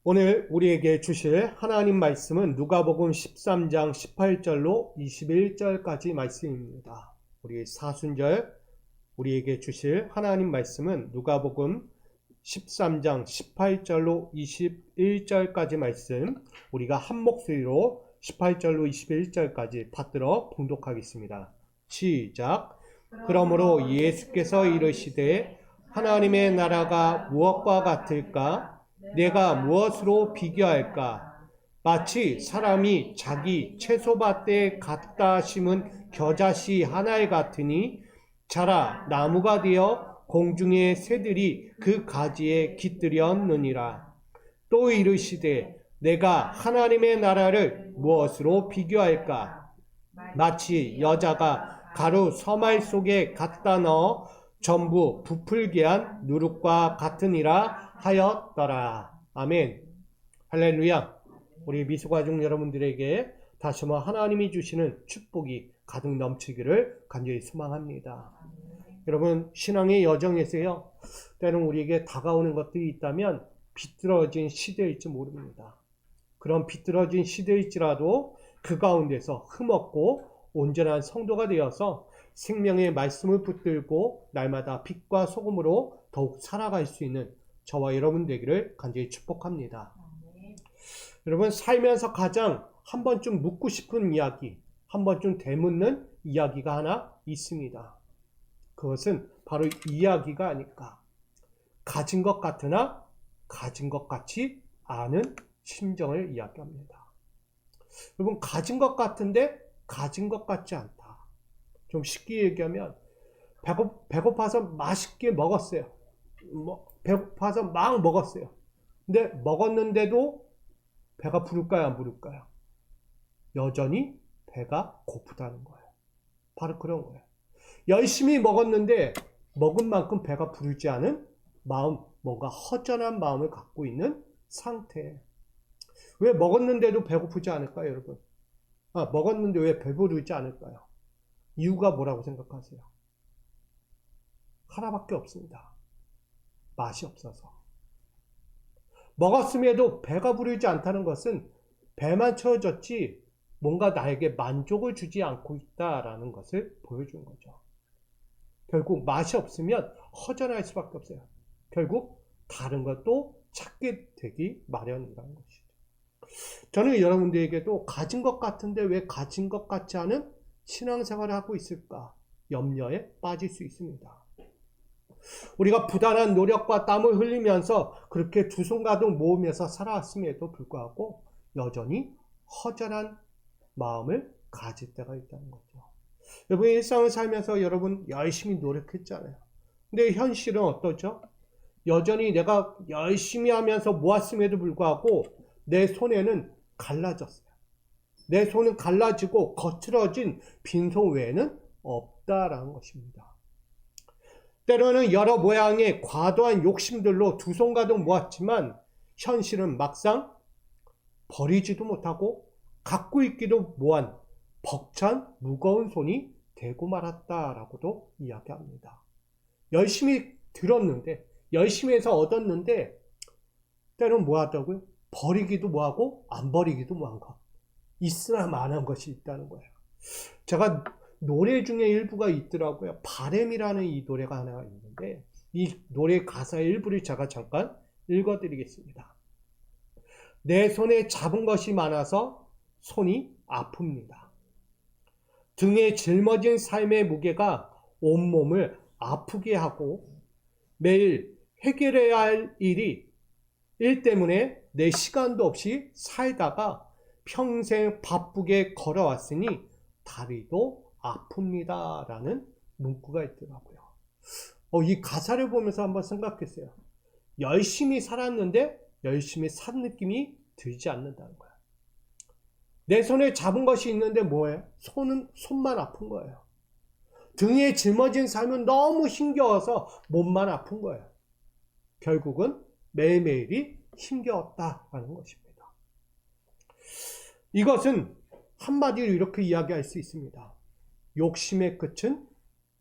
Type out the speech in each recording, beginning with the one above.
오늘 우리에게 주실 하나님 말씀은 누가복음 13장 18절로 21절까지 말씀입니다. 우리 사순절 우리에게 주실 하나님 말씀은 누가복음 13장 18절로 21절까지 말씀, 우리가 한 목소리로 18절로 21절까지 받들어 봉독하겠습니다. 시작. 그러므로 예수께서 이르시되 하나님의 나라가 무엇과 같을까? 내가 무엇으로 비교할까? 마치 사람이 자기 채소밭에 갖다 심은 겨자씨 하나에 같으니 자라 나무가 되어 공중의 새들이 그 가지에 깃들였느니라. 또 이르시되 내가 하나님의 나라를 무엇으로 비교할까? 마치 여자가 가루 서말 속에 갖다 넣어 전부 부풀게 한 누룩과 같으니라 하였더라. 아멘. 할렐루야. 우리 미소가족 여러분들에게 다시 한번 하나님이 주시는 축복이 가득 넘치기를 간절히 소망합니다. 여러분, 신앙의 여정에서요, 때로는 우리에게 다가오는 것들이 있다면 비뚤어진 시대일지 모릅니다. 그런 비뚤어진 시대일지라도 그 가운데서 흠없고 온전한 성도가 되어서 생명의 말씀을 붙들고 날마다 빛과 소금으로 더욱 살아갈 수 있는 저와 여러분 되기를 간절히 축복합니다. 여러분, 살면서 가장 한 번쯤 묻고 싶은 이야기, 한 번쯤 되묻는 이야기가 하나 있습니다. 그것은 바로 이야기가 아닐까. 가진 것 같으나 가진 것 같지 않은 심정을 이야기합니다. 여러분, 가진 것 같은데 가진 것 같지 않다. 좀 쉽게 얘기하면 배고파서 맛있게 먹었어요. 배고파서 막 먹었어요. 근데 먹었는데도 배가 부를까요, 안 부를까요? 여전히 배가 고프다는 거예요. 바로 그런 거예요. 열심히 먹었는데 먹은 만큼 배가 부르지 않은 마음, 뭔가 허전한 마음을 갖고 있는 상태. 왜 먹었는데도 배고프지 않을까요, 여러분? 먹었는데 왜 배부르지 않을까요? 이유가 뭐라고 생각하세요? 하나밖에 없습니다. 맛이 없어서. 먹었음에도 배가 부르지 않다는 것은 배만 채워졌지 뭔가 나에게 만족을 주지 않고 있다라는 것을 보여준 거죠. 결국 맛이 없으면 허전할 수밖에 없어요. 결국 다른 것도 찾게 되기 마련이라는 것이죠. 저는 여러분들에게도 가진 것 같은데 왜 가진 것 같지 않은 신앙생활을 하고 있을까? 염려에 빠질 수 있습니다. 우리가 부단한 노력과 땀을 흘리면서 그렇게 두 손 가득 모으면서 살아왔음에도 불구하고 여전히 허전한 마음을 가질 때가 있다는 거죠. 여러분, 일상을 살면서 여러분 열심히 노력했잖아요. 근데 현실은 어떠죠? 여전히 내가 열심히 하면서 모았음에도 불구하고 내 손에는 갈라졌어요. 내 손은 갈라지고 거칠어진 빈손 외에는 없다라는 것입니다. 때로는 여러 모양의 과도한 욕심들로 두 손 가득 모았지만 현실은 막상 버리지도 못하고 갖고 있기도 뭐한 벅찬 무거운 손이 되고 말았다라고도 이야기합니다. 열심히 들었는데, 열심히 해서 얻었는데 때로는 뭐 하다고요? 버리기도 뭐하고 안 버리기도 뭐한 것. 있으나 마나한 것이 있다는 거예요. 제가 노래 중에 일부가 있더라고요. 바램이라는 이 노래가 하나 있는데 이 노래 가사의 일부를 제가 잠깐 읽어드리겠습니다. 내 손에 잡은 것이 많아서 손이 아픕니다. 등에 짊어진 삶의 무게가 온몸을 아프게 하고 매일 해결해야 할 일 때문에 내 시간도 없이 살다가 평생 바쁘게 걸어왔으니 다리도 아픕니다. 라는 문구가 있더라고요. 이 가사를 보면서 한번 생각했어요. 열심히 살았는데 열심히 산 느낌이 들지 않는다는 거예요. 내 손에 잡은 것이 있는데 뭐예요? 손만 아픈 거예요. 등에 짊어진 삶은 너무 힘겨워서 몸만 아픈 거예요. 결국은 매일매일이 힘겨웠다라는 것입니다. 이것은 한마디로 이렇게 이야기할 수 있습니다. 욕심의 끝은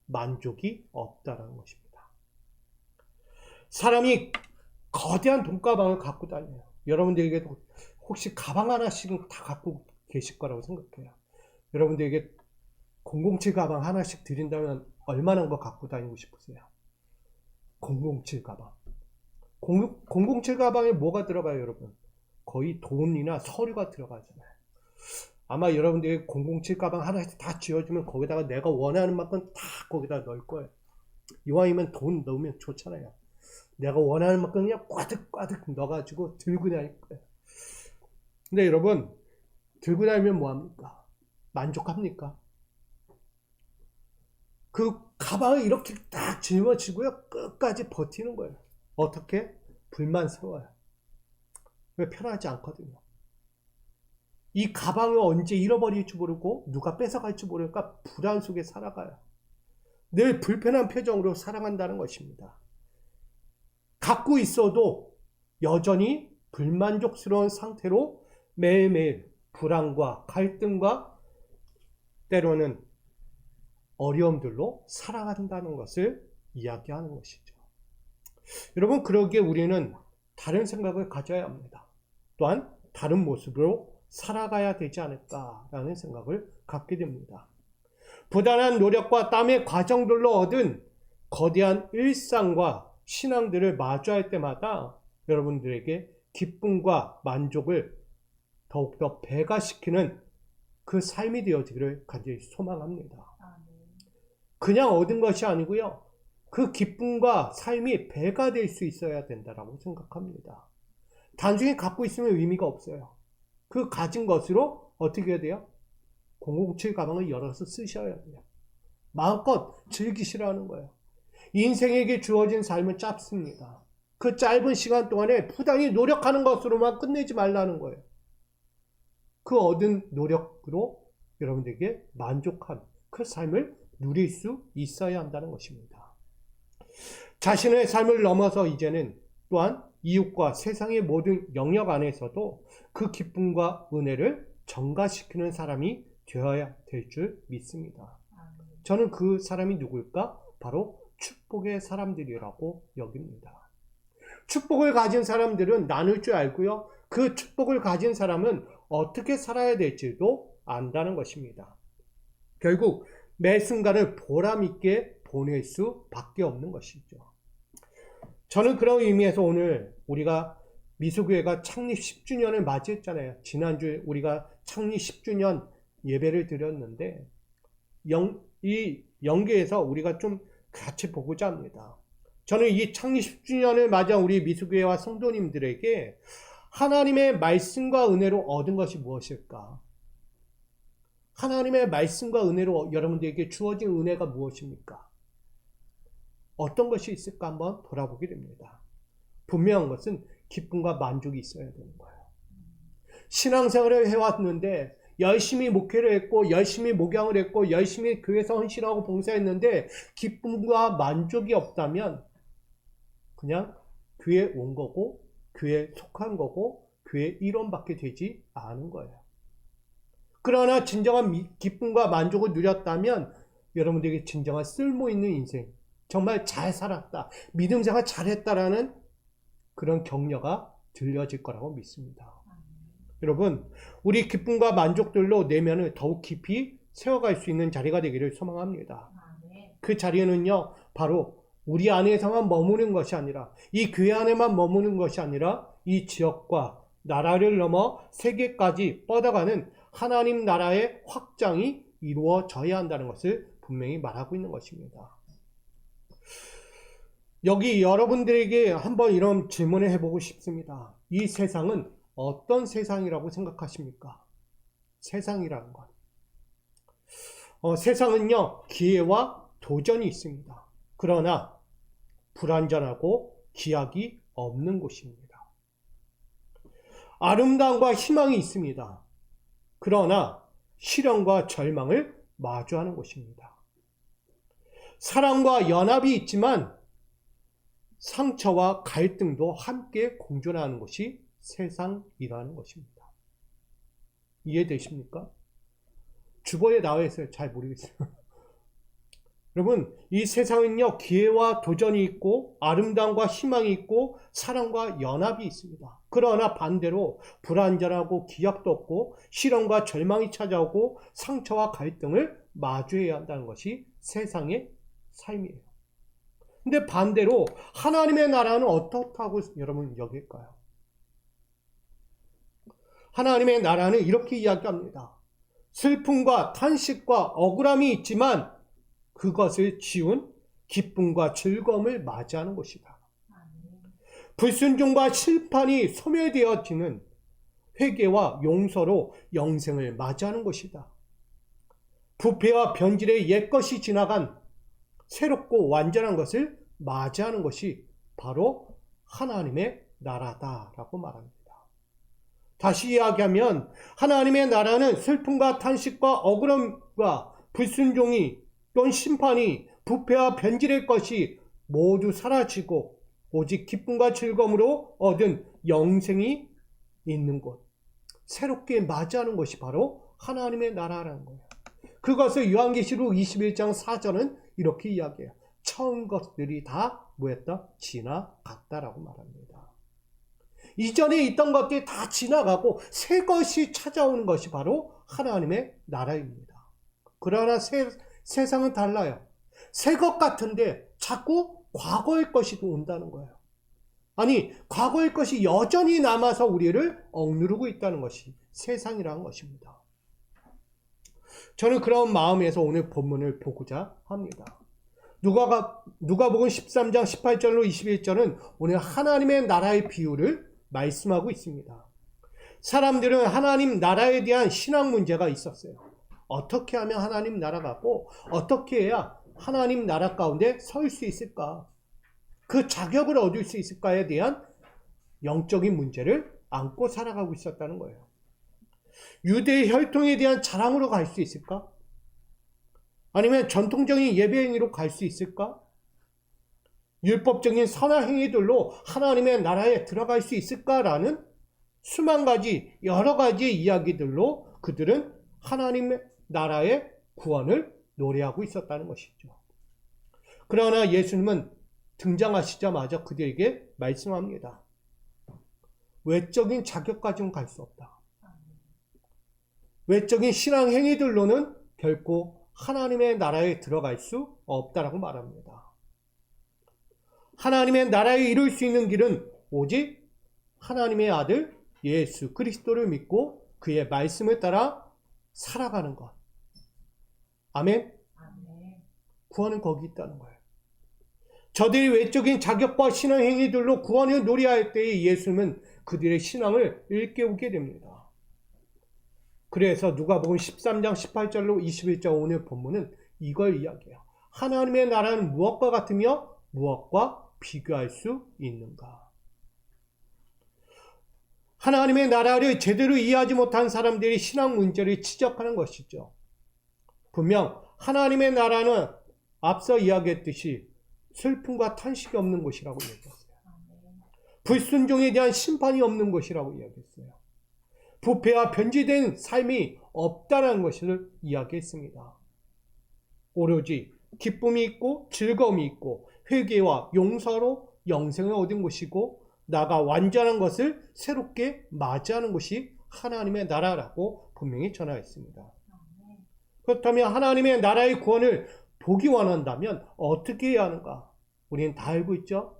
만족이 없다라는 것입니다. 사람이 거대한 돈가방을 갖고 다녀요. 여러분들에게도 혹시 가방 하나씩은 다 갖고 계실 거라고 생각해요. 여러분들에게 007 가방 하나씩 드린다면 얼마나 거 갖고 다니고 싶으세요? 007 가방. 007 가방에 뭐가 들어가요, 여러분? 거의 돈이나 서류가 들어가잖아요. 아마 여러분들이 007 가방 하나씩 다 쥐어주면 거기다가 내가 원하는 만큼 다 거기다 넣을 거예요. 이왕이면 돈 넣으면 좋잖아요. 내가 원하는 만큼 그냥 꽈득꽈득 넣어가지고 들고 다닐 거예요. 근데 여러분, 들고 다니면 뭐합니까? 만족합니까? 그 가방을 이렇게 딱 짊어지고요, 끝까지 버티는 거예요. 어떻게? 불만스러워요. 왜? 편하지 않거든요. 이 가방을 언제 잃어버릴지 모르고 누가 뺏어갈지 모르니까 불안 속에 살아가요. 늘 불편한 표정으로 살아간다는 것입니다. 갖고 있어도 여전히 불만족스러운 상태로 매일매일 불안과 갈등과 때로는 어려움들로 살아간다는 것을 이야기하는 것이죠. 여러분, 그러기에 우리는 다른 생각을 가져야 합니다. 또한 다른 모습으로 살아가야 되지 않을까라는 생각을 갖게 됩니다. 부단한 노력과 땀의 과정들로 얻은 거대한 일상과 신앙들을 마주할 때마다 여러분들에게 기쁨과 만족을 더욱더 배가시키는 그 삶이 되어지기를 간절히 소망합니다. 그냥 얻은 것이 아니고요, 그 기쁨과 삶이 배가 될 수 있어야 된다고 생각합니다. 단순히 갖고 있으면 의미가 없어요. 그 가진 것으로 어떻게 해야 돼요? 007 가방을 열어서 쓰셔야 돼요. 마음껏 즐기시라는 거예요. 인생에게 주어진 삶은 짧습니다. 그 짧은 시간 동안에 부단히 노력하는 것으로만 끝내지 말라는 거예요. 그 얻은 노력으로 여러분들에게 만족한 그 삶을 누릴 수 있어야 한다는 것입니다. 자신의 삶을 넘어서 이제는 또한 이웃과 세상의 모든 영역 안에서도 그 기쁨과 은혜를 전가시키는 사람이 되어야 될 줄 믿습니다. 저는 그 사람이 누굴까? 바로 축복의 사람들이라고 여깁니다. 축복을 가진 사람들은 나눌 줄 알고요, 그 축복을 가진 사람은 어떻게 살아야 될지도 안다는 것입니다. 결국 매 순간을 보람 있게 보낼 수밖에 없는 것이죠. 저는 그런 의미에서 오늘 우리가 미수교회가 창립 10주년을 맞이했잖아요. 지난주에 우리가 창립 10주년 예배를 드렸는데 이 연계해서 우리가 좀 같이 보고자 합니다. 저는 이 창립 10주년을 맞이한 우리 미수교회와 성도님들에게 하나님의 말씀과 은혜로 얻은 것이 무엇일까? 하나님의 말씀과 은혜로 여러분들에게 주어진 은혜가 무엇입니까? 어떤 것이 있을까 한번 돌아보게 됩니다. 분명한 것은 기쁨과 만족이 있어야 되는 거예요. 신앙생활을 해왔는데 열심히 목회를 했고 열심히 목양을 했고 열심히 교회에서 헌신하고 봉사했는데 기쁨과 만족이 없다면 그냥 교회에 온 거고 교회에 속한 거고 교회의 일원밖에 되지 않은 거예요. 그러나 진정한 기쁨과 만족을 누렸다면 여러분들에게 진정한 쓸모있는 인생, 정말 잘 살았다, 믿음생활 잘했다라는 그런 격려가 들려질 거라고 믿습니다. 여러분, 우리 기쁨과 만족들로 내면을 더욱 깊이 세워갈 수 있는 자리가 되기를 소망합니다. 그 자리는요, 바로 우리 안에서만 머무는 것이 아니라, 이 교회 안에만 머무는 것이 아니라 이 지역과 나라를 넘어 세계까지 뻗어가는 하나님 나라의 확장이 이루어져야 한다는 것을 분명히 말하고 있는 것입니다. 여기 여러분들에게 한번 이런 질문을 해보고 싶습니다. 이 세상은 어떤 세상이라고 생각하십니까? 세상이라는 것. 세상은요, 기회와 도전이 있습니다. 그러나 불완전하고 기약이 없는 곳입니다. 아름다움과 희망이 있습니다. 그러나 시련과 절망을 마주하는 곳입니다. 사랑과 연합이 있지만 상처와 갈등도 함께 공존하는 것이 세상이라는 것입니다. 이해되십니까? 주보에 나와 있어요. 잘 모르겠어요. 여러분, 이 세상은요, 기회와 도전이 있고 아름다움과 희망이 있고 사랑과 연합이 있습니다. 그러나 반대로 불안전하고 기약도 없고 실험과 절망이 찾아오고 상처와 갈등을 마주해야 한다는 것이 세상의 삶이에요. 근데 반대로 하나님의 나라는 어떻다고 여러분 여길까요? 하나님의 나라는 이렇게 이야기합니다. 슬픔과 탄식과 억울함이 있지만 그것을 지운 기쁨과 즐거움을 맞이하는 것이다. 불순종과 심판이 소멸되어지는 회개와 용서로 영생을 맞이하는 것이다. 부패와 변질의 옛것이 지나간 새롭고 완전한 것을 맞이하는 것이 바로 하나님의 나라다라고 말합니다. 다시 이야기하면 하나님의 나라는 슬픔과 탄식과 억울함과 불순종이 또는 심판이 부패와 변질의 것이 모두 사라지고 오직 기쁨과 즐거움으로 얻은 영생이 있는 곳, 새롭게 맞이하는 것이 바로 하나님의 나라라는 거예요. 그것을 요한계시록 21장 4절은 이렇게 이야기해요. 처음 것들이 다 뭐였다? 지나갔다라고 말합니다. 이전에 있던 것들이 다 지나가고 새 것이 찾아오는 것이 바로 하나님의 나라입니다. 그러나 세상은 달라요. 새 것 같은데 자꾸 과거의 것이 온다는 거예요. 아니, 과거의 것이 여전히 남아서 우리를 억누르고 있다는 것이 세상이라는 것입니다. 저는 그런 마음에서 오늘 본문을 보고자 합니다. 누가복음 13장 18절로 21절은 오늘 하나님의 나라의 비유를 말씀하고 있습니다. 사람들은 하나님 나라에 대한 신앙 문제가 있었어요. 어떻게 하면 하나님 나라가 고 어떻게 해야 하나님 나라 가운데 설 수 있을까? 그 자격을 얻을 수 있을까에 대한 영적인 문제를 안고 살아가고 있었다는 거예요. 유대의 혈통에 대한 자랑으로 갈 수 있을까? 아니면 전통적인 예배 행위로 갈 수 있을까? 율법적인 선한 행위들로 하나님의 나라에 들어갈 수 있을까라는 수만 가지 여러 가지 이야기들로 그들은 하나님의 나라의 구원을 노래하고 있었다는 것이죠. 그러나 예수님은 등장하시자마자 그들에게 말씀합니다. 외적인 자격 가지고는 갈 수 없다. 외적인 신앙 행위들로는 결코 하나님의 나라에 들어갈 수 없다라고 말합니다. 하나님의 나라에 이룰 수 있는 길은 오직 하나님의 아들 예수 그리스도를 믿고 그의 말씀을 따라 살아가는 것. 아멘? 구원은 거기 있다는 거예요. 저들이 외적인 자격과 신앙 행위들로 구원을 노래할 때에 예수님은 그들의 신앙을 일깨우게 됩니다. 그래서 누가복음 13장 18절로 21절 오늘 본문은 이걸 이야기해요. 하나님의 나라는 무엇과 같으며 무엇과 비교할 수 있는가? 하나님의 나라를 제대로 이해하지 못한 사람들이 신앙 문제를 지적하는 것이죠. 분명 하나님의 나라는 앞서 이야기했듯이 슬픔과 탄식이 없는 곳이라고 이야기했어요. 불순종에 대한 심판이 없는 곳이라고 이야기했어요. 부패와 변질된 삶이 없다는 것을 이야기했습니다. 오로지 기쁨이 있고 즐거움이 있고 회개와 용서로 영생을 얻은 것이고 나가 완전한 것을 새롭게 맞이하는 것이 하나님의 나라라고 분명히 전하였습니다. 그렇다면 하나님의 나라의 구원을 보기 원한다면 어떻게 해야 하는가? 우리는 다 알고 있죠?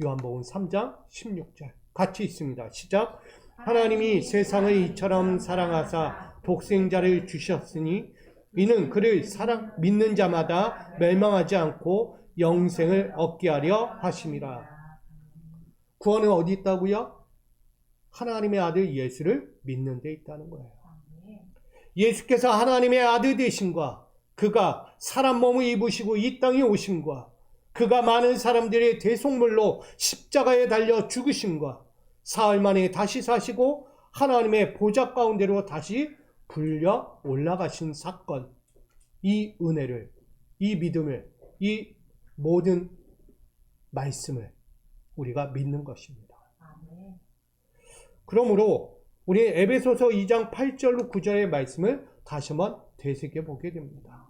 요한복음 3장 16절 같이 있습니다. 시작. 하나님이 세상을 이처럼 사랑하사 독생자를 주셨으니 이는 그를 믿는 자마다 멸망하지 않고 영생을 얻게 하려 하심이라. 구원은 어디 있다고요? 하나님의 아들 예수를 믿는 데 있다는 거예요. 예수께서 하나님의 아들 되심과 그가 사람 몸을 입으시고 이 땅에 오심과 그가 많은 사람들의 대속물로 십자가에 달려 죽으심과 사흘 만에 다시 사시고 하나님의 보좌 가운데로 다시 불려 올라가신 사건, 이 은혜를, 이 믿음을, 이 모든 말씀을 우리가 믿는 것입니다. 그러므로 우리 에베소서 2장 8절로 9절의 말씀을 다시 한번 되새겨 보게 됩니다.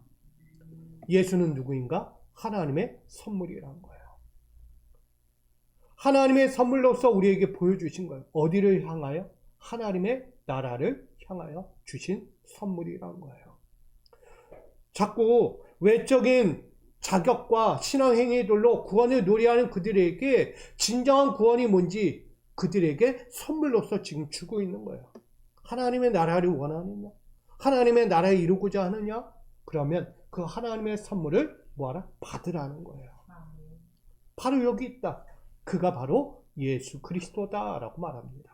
예수는 누구인가? 하나님의 선물이라는 거예요. 하나님의 선물로서 우리에게 보여주신 거예요. 어디를 향하여? 하나님의 나라를 향하여 주신 선물이라는 거예요. 자꾸 외적인 자격과 신앙 행위들로 구원을 노래하는 그들에게 진정한 구원이 뭔지 그들에게 선물로서 지금 주고 있는 거예요. 하나님의 나라를 원하느냐? 하나님의 나라를 이루고자 하느냐? 그러면 그 하나님의 선물을 뭐하라? 받으라는 거예요. 바로 여기 있다. 그가 바로 예수 그리스도다라고 말합니다.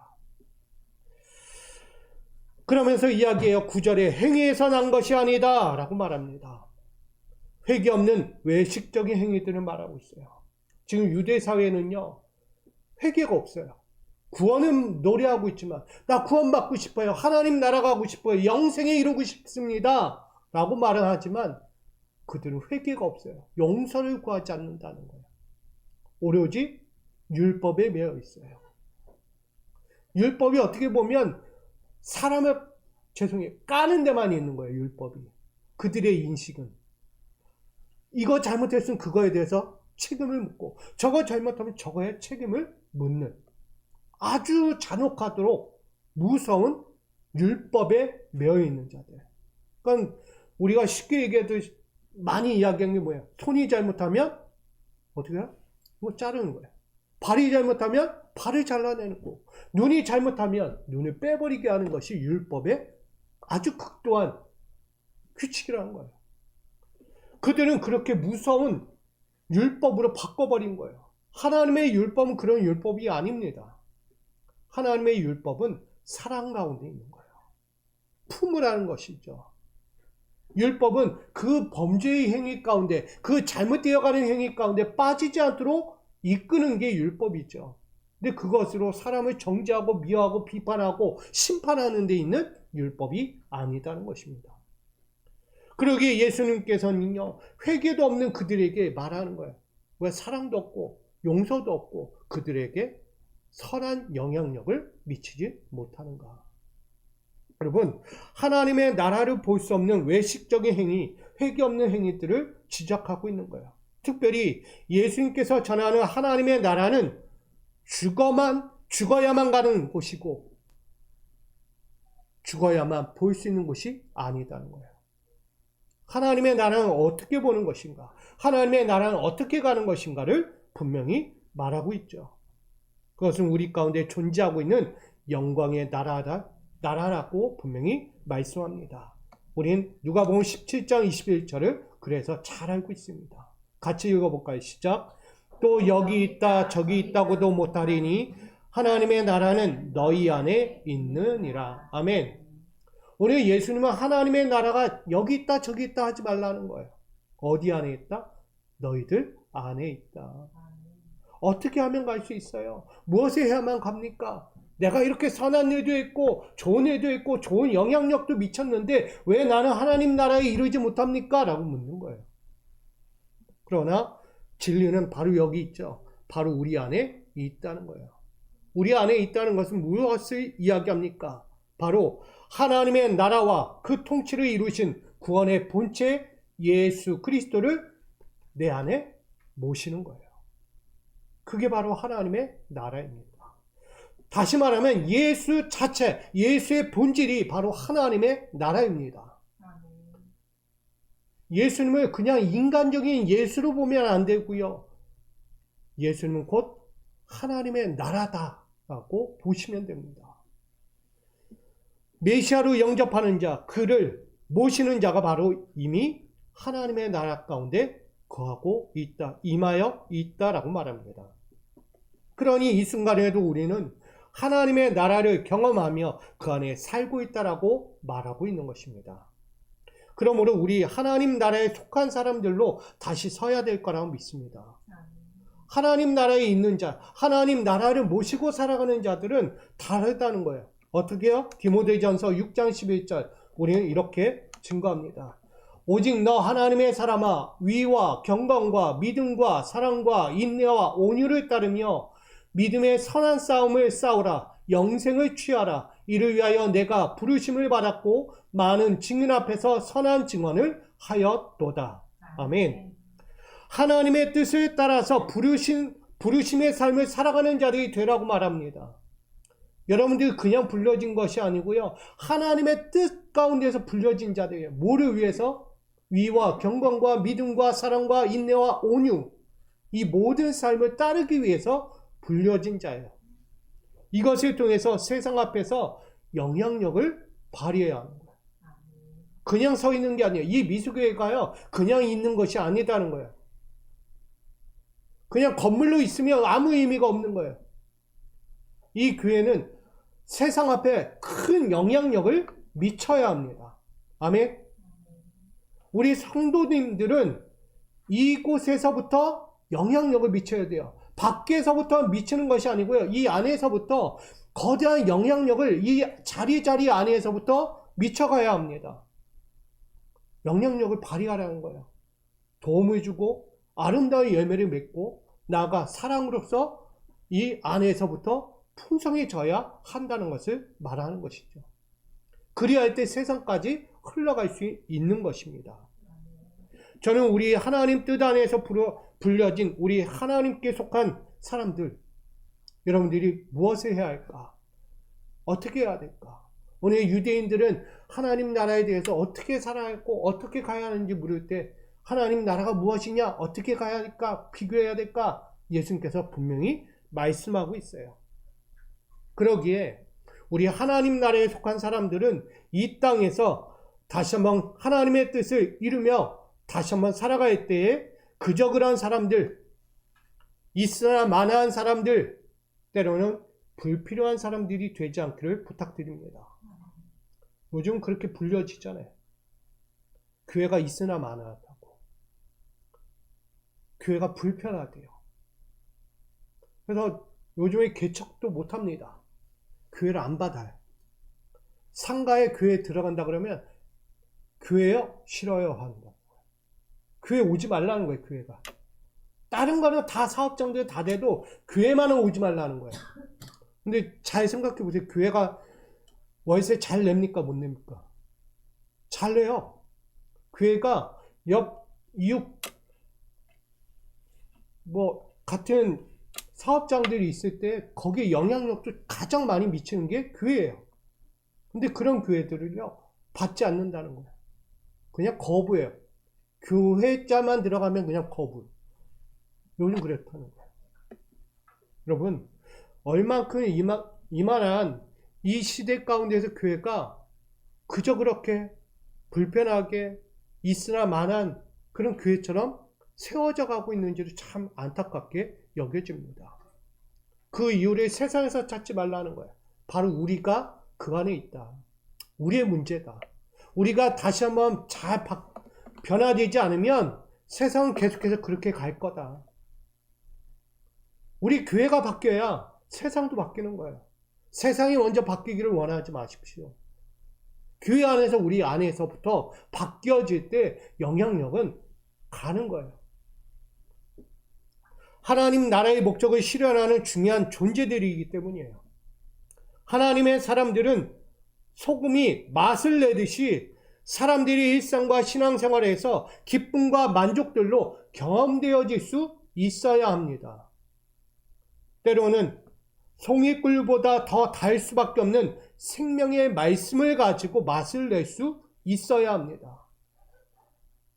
그러면서 이야기해요. 9절에 행위에서 난 것이 아니다 라고 말합니다. 회개 없는 외식적인 행위들을 말하고 있어요. 지금 유대 사회는요, 회개가 없어요. 구원은 노래하고 있지만 나 구원받고 싶어요. 하나님 나라 가고 싶어요. 영생에 이루고 싶습니다 라고 말은 하지만 그들은 회개가 없어요. 용서를 구하지 않는다는 거예요. 오로지 율법에 매여 있어요. 율법이 어떻게 보면 사람을 까는 데만 있는 거예요. 율법이. 그들의 인식은 이거 잘못했으면 그거에 대해서 책임을 묻고 저거 잘못하면 저거에 책임을 묻는 아주 잔혹하도록 무서운 율법에 매여 있는 자들. 그러니까 우리가 쉽게 얘기해도 많이 이야기하는 게 뭐예요? 손이 잘못하면 어떻게 해요? 이거 자르는 거예요. 발이 잘못하면 발을 잘라내는 거. 눈이 잘못하면 눈을 빼버리게 하는 것이 율법의 아주 극도한 규칙이라는 거예요. 그들은 그렇게 무서운 율법으로 바꿔버린 거예요. 하나님의 율법은 그런 율법이 아닙니다. 하나님의 율법은 사랑 가운데 있는 거예요. 품으라는 것이죠. 율법은 그 범죄의 행위 가운데, 그 잘못되어가는 행위 가운데 빠지지 않도록 이끄는 게 율법이죠. 근데 그것으로 사람을 정죄하고 미워하고 비판하고 심판하는 데 있는 율법이 아니다는 것입니다. 그러기에 예수님께서는요, 회개도 없는 그들에게 말하는 거예요. 왜 사랑도 없고 용서도 없고 그들에게 선한 영향력을 미치지 못하는가? 여러분, 하나님의 나라를 볼 수 없는 외식적인 행위, 회개 없는 행위들을 지적하고 있는 거예요. 특별히 예수님께서 전하는 하나님의 나라는 죽어야만 가는 곳이고 죽어야만 볼 수 있는 곳이 아니다는 거예요. 하나님의 나라는 어떻게 보는 것인가? 하나님의 나라는 어떻게 가는 것인가를 분명히 말하고 있죠. 그것은 우리 가운데 존재하고 있는 영광의 나라라고 분명히 말씀합니다. 우린 누가복음 17장 21절을 그래서 잘 알고 있습니다. 같이 읽어볼까요? 시작. 또 여기 있다 저기 있다고도 못하리니 하나님의 나라는 너희 안에 있느니라. 아멘. 오늘 예수님은 하나님의 나라가 여기 있다 저기 있다 하지 말라는 거예요. 어디 안에 있다? 너희들 안에 있다. 어떻게 하면 갈 수 있어요? 무엇을 해야만 갑니까? 내가 이렇게 선한 일도 했고 좋은 일도 했고 좋은 영향력도 미쳤는데 왜 나는 하나님 나라에 이르지 못합니까? 라고 묻는 거예요. 그러나 진리는 바로 여기 있죠. 바로 우리 안에 있다는 거예요. 우리 안에 있다는 것은 무엇을 이야기합니까? 바로 하나님의 나라와 그 통치를 이루신 구원의 본체 예수 그리스도를 내 안에 모시는 거예요. 그게 바로 하나님의 나라입니다. 다시 말하면 예수 자체, 예수의 본질이 바로 하나님의 나라입니다. 예수님을 그냥 인간적인 예수로 보면 안 되고요. 예수님은 곧 하나님의 나라다라고 보시면 됩니다. 메시아로 영접하는 자, 그를 모시는 자가 바로 이미 하나님의 나라 가운데 거하고 있다, 임하여 있다라고 말합니다. 그러니 이 순간에도 우리는 하나님의 나라를 경험하며 그 안에 살고 있다라고 말하고 있는 것입니다. 그러므로 우리 하나님 나라에 속한 사람들로 다시 서야 될 거라고 믿습니다. 하나님 나라에 있는 자, 하나님 나라를 모시고 살아가는 자들은 다르다는 거예요. 어떻게 해요? 디모데전서 6장 11절 우리는 이렇게 증거합니다. 오직 너 하나님의 사람아 위와 경건과 믿음과 사랑과 인내와 온유를 따르며 믿음의 선한 싸움을 싸우라. 영생을 취하라. 이를 위하여 내가 부르심을 받았고 많은 증인 앞에서 선한 증언을 하였도다. 아멘. 하나님의 뜻을 따라서 부르심의 삶을 살아가는 자들이 되라고 말합니다. 여러분들 그냥 불려진 것이 아니고요. 하나님의 뜻 가운데서 불려진 자들이에요. 뭐를 위해서? 위와 경건과 믿음과 사랑과 인내와 온유, 이 모든 삶을 따르기 위해서 불려진 자예요. 이것을 통해서 세상 앞에서 영향력을 발휘해야 하는 거예요. 그냥 서 있는 게 아니에요. 이 미수교회가요, 그냥 있는 것이 아니다는 거예요. 그냥 건물로 있으면 아무 의미가 없는 거예요. 이 교회는 세상 앞에 큰 영향력을 미쳐야 합니다. 아멘. 우리 성도님들은 이곳에서부터 영향력을 미쳐야 돼요. 밖에서부터 미치는 것이 아니고요. 이 안에서부터 거대한 영향력을 이 자리 안에서부터 미쳐가야 합니다. 영향력을 발휘하라는 거예요. 도움을 주고 아름다운 열매를 맺고 나아가 사랑으로서 이 안에서부터 풍성해져야 한다는 것을 말하는 것이죠. 그리할 때 세상까지 흘러갈 수 있는 것입니다. 저는 우리 하나님 뜻 안에서 불려진 우리 하나님께 속한 사람들, 여러분들이 무엇을 해야 할까? 어떻게 해야 될까? 오늘 유대인들은 하나님 나라에 대해서 어떻게 살아야 하고 어떻게 가야 하는지 물을 때 하나님 나라가 무엇이냐? 어떻게 가야 할까? 비교해야 될까? 예수님께서 분명히 말씀하고 있어요. 그러기에 우리 하나님 나라에 속한 사람들은 이 땅에서 다시 한번 하나님의 뜻을 이루며 다시 한번 살아갈 때에 그저 그런 사람들, 있으나 마나한 사람들, 때로는 불필요한 사람들이 되지 않기를 부탁드립니다. 요즘 그렇게 불려지잖아요. 교회가 있으나 마나하다고. 교회가 불편하대요. 그래서 요즘에 개척도 못합니다. 교회를 안 받아요. 상가에 교회에 들어간다 그러면 교회요? 싫어요 한다. 교회 오지 말라는 거예요. 교회가. 다른 거는 다 사업장들 다 돼도 교회만은 오지 말라는 거예요. 근데 잘 생각해 보세요. 교회가 월세 잘 냅니까? 못 냅니까? 잘 내요. 교회가 이웃 같은 사업장들이 있을 때 거기에 영향력도 가장 많이 미치는 게 교회예요. 근데 그런 교회들을요, 받지 않는다는 거예요. 그냥 거부해요. 교회자만 들어가면 그냥 거부. 요즘 그렇다는 거예요. 여러분, 얼만큼 이만한 이 시대 가운데서 교회가 그저 그렇게 불편하게 있으나 마나한 그런 교회처럼 세워져 가고 있는지를 참 안타깝게 여겨집니다. 그 이유를 세상에서 찾지 말라는 거예요. 바로 우리가 그 안에 있다. 우리의 문제다. 우리가 다시 한번 잘 변화되지 않으면 세상은 계속해서 그렇게 갈 거다. 우리 교회가 바뀌어야 세상도 바뀌는 거예요. 세상이 먼저 바뀌기를 원하지 마십시오. 교회 안에서 우리 안에서부터 바뀌어질 때 영향력은 가는 거예요. 하나님 나라의 목적을 실현하는 중요한 존재들이기 때문이에요. 하나님의 사람들은 소금이 맛을 내듯이 사람들이 일상과 신앙생활에서 기쁨과 만족들로 경험되어질 수 있어야 합니다. 때로는 송이꿀보다 더 달 수밖에 없는 생명의 말씀을 가지고 맛을 낼 수 있어야 합니다.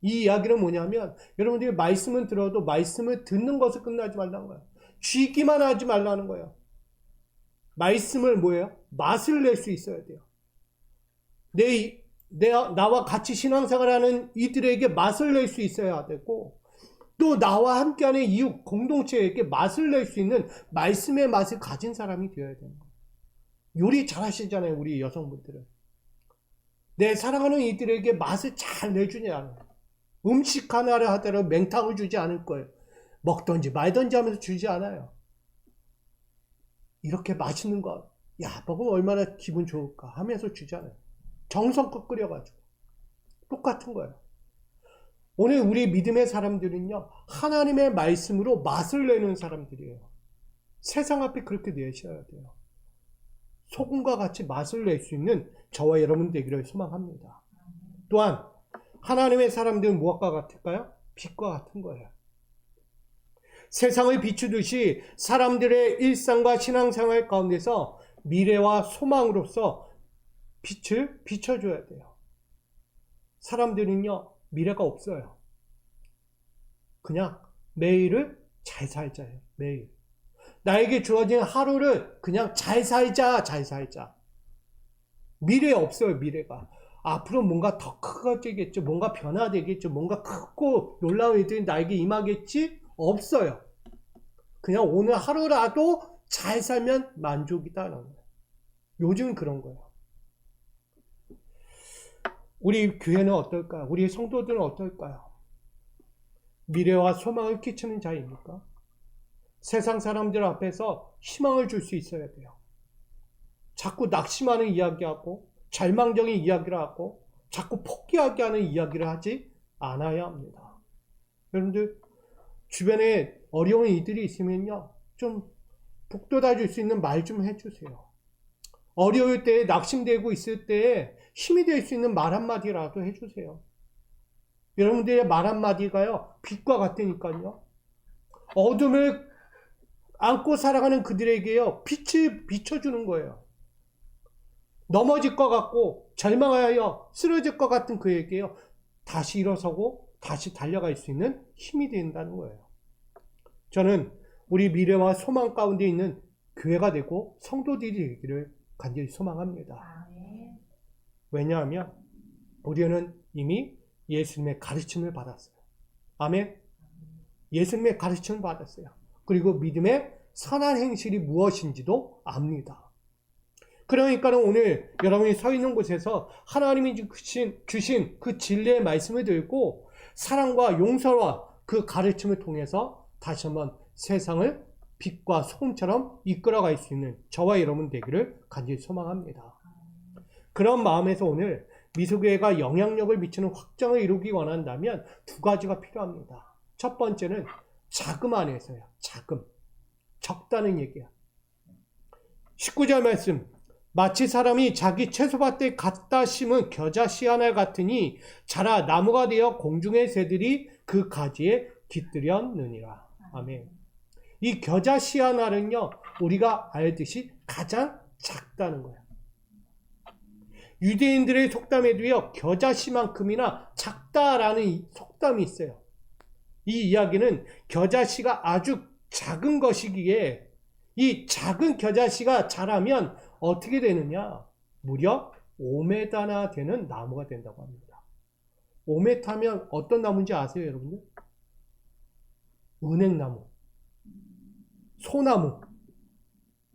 이 이야기는 뭐냐면 여러분들이 말씀은 들어도 말씀을 듣는 것을 끝나지 말라는 거예요. 쥐기만 하지 말라는 거예요. 말씀을 뭐예요? 맛을 낼 수 있어야 돼요. 나와 같이 신앙생활하는 이들에게 맛을 낼 수 있어야 되고 또 나와 함께하는 이웃 공동체에게 맛을 낼 수 있는 말씀의 맛을 가진 사람이 되어야 되는 거예요. 요리 잘하시잖아요. 우리 여성분들은. 내 사랑하는 이들에게 맛을 잘 내주냐. 음식 하나를 하더라도 맹탕을 주지 않을 거예요. 먹던지 말던지 하면서 주지 않아요. 이렇게 맛있는 거, 야, 먹으면 얼마나 기분 좋을까 하면서 주잖아요. 정성껏 끓여가지고. 똑같은 거예요. 오늘 우리 믿음의 사람들은요, 하나님의 말씀으로 맛을 내는 사람들이에요. 세상 앞에 그렇게 내셔야 돼요. 소금과 같이 맛을 낼 수 있는 저와 여러분 되기를 소망합니다. 또한 하나님의 사람들은 무엇과 같을까요? 빛과 같은 거예요. 세상을 비추듯이 사람들의 일상과 신앙생활 가운데서 미래와 소망으로서 빛을 비춰줘야 돼요. 사람들은요, 미래가 없어요. 그냥 매일을 잘 살자예요. 매일. 나에게 주어진 하루를 그냥 잘 살자, 잘 살자. 미래 없어요, 미래가. 앞으로 뭔가 더 커지겠죠. 뭔가 변화되겠죠. 뭔가 크고 놀라운 일들이 나에게 임하겠지? 없어요. 그냥 오늘 하루라도 잘 살면 만족이다라는 거예요. 요즘은 그런 거예요. 우리 교회는 어떨까요? 우리 성도들은 어떨까요? 미래와 소망을 끼치는 자입니까? 세상 사람들 앞에서 희망을 줄 수 있어야 돼요. 자꾸 낙심하는 이야기하고 절망적인 이야기를 하고 자꾸 포기하게 하는 이야기를 하지 않아야 합니다. 여러분들 주변에 어려운 일들이 있으면요, 좀 북돋아 줄 수 있는 말 좀 해주세요. 어려울 때, 낙심되고 있을 때 힘이 될 수 있는 말 한마디라도 해주세요. 여러분들의 말 한마디가요, 빛과 같으니까요. 어둠을 안고 살아가는 그들에게요, 빛을 비춰주는 거예요. 넘어질 것 같고 절망하여 쓰러질 것 같은 그에게요, 다시 일어서고 다시 달려갈 수 있는 힘이 된다는 거예요. 저는 우리 미래와 소망 가운데 있는 교회가 되고 성도들이 되기를 간절히 소망합니다. 왜냐하면 우리는 이미 예수님의 가르침을 받았어요. 아멘. 예수님의 가르침을 받았어요. 그리고 믿음의 선한 행실이 무엇인지도 압니다. 그러니까 오늘 여러분이 서 있는 곳에서 하나님이 주신 그 진리의 말씀을 들고 사랑과 용서와 그 가르침을 통해서 다시 한번 세상을 빛과 소금처럼 이끌어갈 수 있는 저와 여러분 되기를 간절히 소망합니다. 그런 마음에서 오늘 미소교회가 영향력을 미치는 확장을 이루기 원한다면 두 가지가 필요합니다. 첫 번째는 자금 안에서요. 자금. 적다는 얘기야. 19절 말씀. 마치 사람이 자기 채소밭에 갖다 심은 겨자씨 하나 같으니 자라 나무가 되어 공중의 새들이 그 가지에 깃들였느니라. 아멘. 이 겨자씨 하나는요, 우리가 알듯이 가장 작다는 거예요. 유대인들의 속담에도요, 겨자씨만큼이나 작다라는 속담이 있어요. 이 이야기는 겨자씨가 아주 작은 것이기에 이 작은 겨자씨가 자라면 어떻게 되느냐? 무려 5m나 되는 나무가 된다고 합니다. 5m면 어떤 나무인지 아세요, 여러분들? 은행나무, 소나무,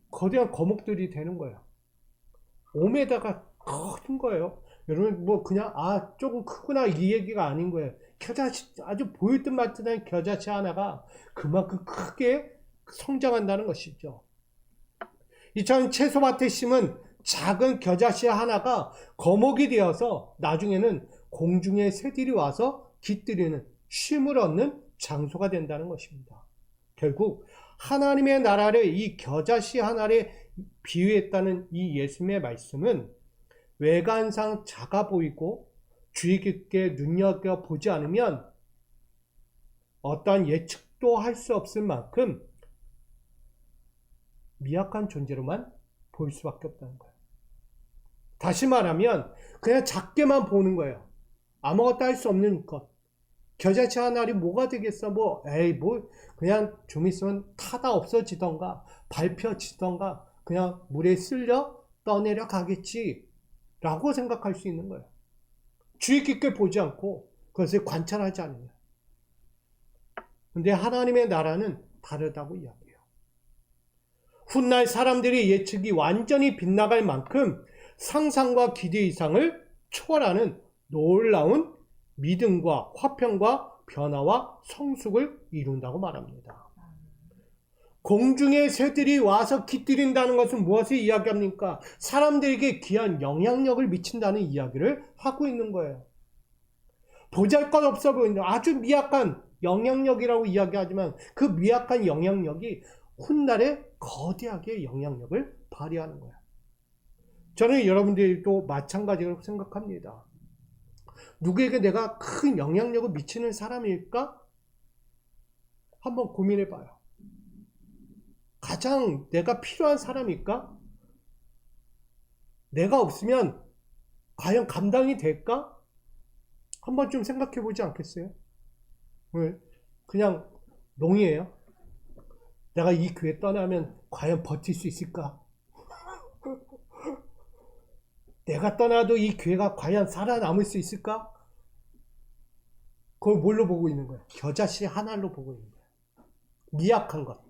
거대한 거목들이 되는 거예요. 5m가 큰 거예요. 여러분, 뭐 그냥 조금 크구나 이 얘기가 아닌 거예요. 겨자씨, 아주 보일 듯 말 듯한 겨자씨 하나가 그만큼 크게 성장한다는 것이죠. 이처럼 채소밭에 심은 작은 겨자씨 하나가 거목이 되어서 나중에는 공중의 새들이 와서 깃들이는 쉼을 얻는 장소가 된다는 것입니다. 결국 하나님의 나라를 이 겨자씨 하나에 비유했다는 이 예수님의 말씀은 외관상 작아 보이고 주의 깊게 눈여겨보지 않으면 어떠한 예측도 할 수 없을 만큼 미약한 존재로만 보일 수밖에 없다는 거예요. 다시 말하면 그냥 작게만 보는 거예요. 아무것도 할 수 없는 것. 겨자씨 하나리 뭐가 되겠어? 그냥 좀 있으면 타다 없어지던가 밟혀지던가 그냥 물에 쓸려 떠내려 가겠지 라고 생각할 수 있는 거예요. 주의 깊게 보지 않고 그것을 관찰하지 않으면. 근데 하나님의 나라는 다르다고 이야기해요. 훗날 사람들의 예측이 완전히 빗나갈 만큼 상상과 기대 이상을 초월하는 놀라운 믿음과 화평과 변화와 성숙을 이룬다고 말합니다. 공중의 새들이 와서 깃들인다는 것은 무엇을 이야기합니까? 사람들에게 귀한 영향력을 미친다는 이야기를 하고 있는 거예요. 보잘것없어 보이는 아주 미약한 영향력이라고 이야기하지만 그 미약한 영향력이 훗날에 거대하게 영향력을 발휘하는 거예요. 저는 여러분들도 마찬가지라고 생각합니다. 누구에게 내가 큰 영향력을 미치는 사람일까? 한번 고민해 봐요. 가장 내가 필요한 사람일까? 내가 없으면 과연 감당이 될까? 한번 좀 생각해 보지 않겠어요? 왜? 그냥 농이에요. 내가 이 교회 떠나면 과연 버틸 수 있을까? 내가 떠나도 이 교회가 과연 살아남을 수 있을까? 그걸 뭘로 보고 있는 거야? 겨자씨 하나로 보고 있는 거야. 미약한 것.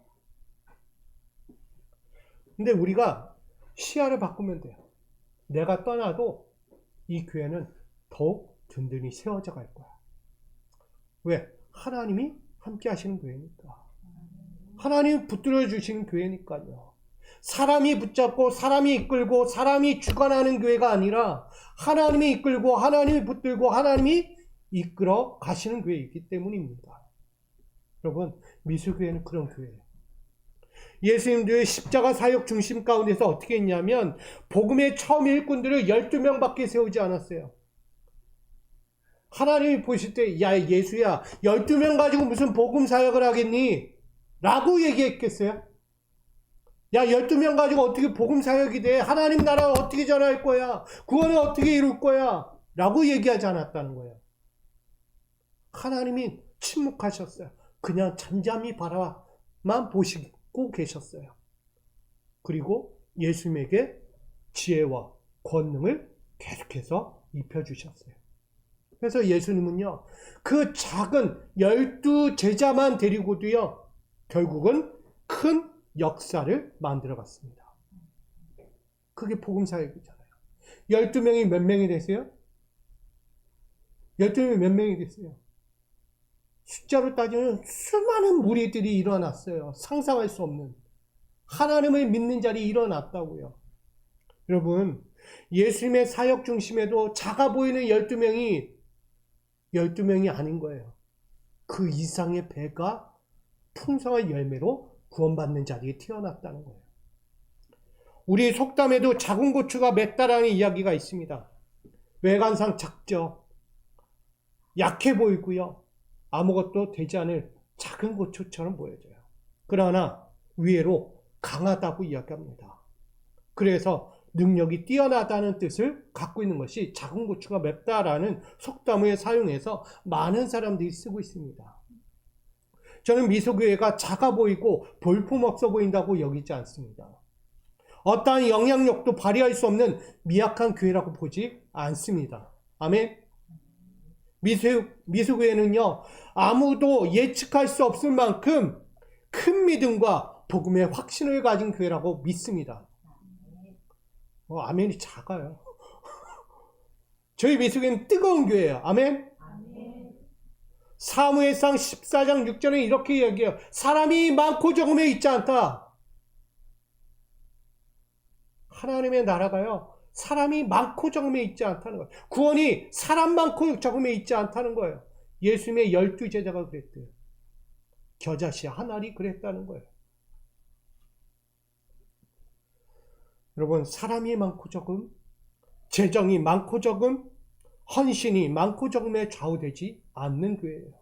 근데 우리가 시야를 바꾸면 돼요. 내가 떠나도 이 교회는 더욱 든든히 세워져 갈 거야. 왜? 하나님이 함께 하시는 교회니까. 하나님이 붙들어 주시는 교회니까요. 사람이 붙잡고 사람이 이끌고 사람이 주관하는 교회가 아니라 하나님이 이끌고 하나님이 붙들고 하나님이 이끌어 가시는 교회이기 때문입니다. 여러분, 미술교회는 그런 교회예요. 예수님들의 십자가 사역 중심 가운데서 어떻게 했냐면 복음의 처음 일꾼들을 12명밖에 세우지 않았어요. 하나님이 보실 때 야 예수야 12명 가지고 무슨 복음 사역을 하겠니? 라고 얘기했겠어요? 야 12명 가지고 어떻게 복음 사역이 돼? 하나님 나라 어떻게 전할 거야? 구원을 어떻게 이룰 거야? 라고 얘기하지 않았다는 거예요. 하나님이 침묵하셨어요. 그냥 잠잠히 바라만 보시고 계셨어요. 그리고 예수님에게 지혜와 권능을 계속해서 입혀주셨어요. 그래서 예수님은요, 그 작은 12제자만 데리고도요, 결국은 큰 역사를 만들어 갔습니다. 그게 복음사역이잖아요. 12명이 몇 명이 됐어요? 12명이 몇 명이 됐어요? 숫자로 따지면 수많은 무리들이 일어났어요. 상상할 수 없는. 하나님을 믿는 자리 일어났다고요. 여러분, 예수님의 사역 중심에도 작아 보이는 12명이 아닌 거예요. 그 이상의 배가 풍성한 열매로 구원받는 자리에 태어났다는 거예요. 우리 속담에도 작은 고추가 맵다라는 이야기가 있습니다. 외관상 작죠. 약해 보이고요. 아무것도 되지 않을 작은 고추처럼 보여져요. 그러나 의외로 강하다고 이야기합니다. 그래서 능력이 뛰어나다는 뜻을 갖고 있는 것이 작은 고추가 맵다라는 속담을 사용해서 많은 사람들이 쓰고 있습니다. 저는 미소교회가 작아 보이고 볼품없어 보인다고 여기지 않습니다. 어떠한 영향력도 발휘할 수 없는 미약한 교회라고 보지 않습니다. 아멘. 미소교회는요, 아무도 예측할 수 없을 만큼 큰 믿음과 복음의 확신을 가진 교회라고 믿습니다. 아멘이 작아요. 저희 미소교회는 뜨거운 교회예요. 아멘. 사무엘상 14장 6절에 이렇게 이야기해요. 사람이 많고 적음에 있지 않다. 하나님의 나라가요, 사람이 많고 적음에 있지 않다는 거예요. 구원이 사람 많고 적음에 있지 않다는 거예요. 예수님의 12제자가 그랬대요. 겨자씨 한 알이 그랬다는 거예요. 여러분, 사람이 많고 적음, 재정이 많고 적음, 헌신이 많고 적음에 좌우되지 않는 교회예요.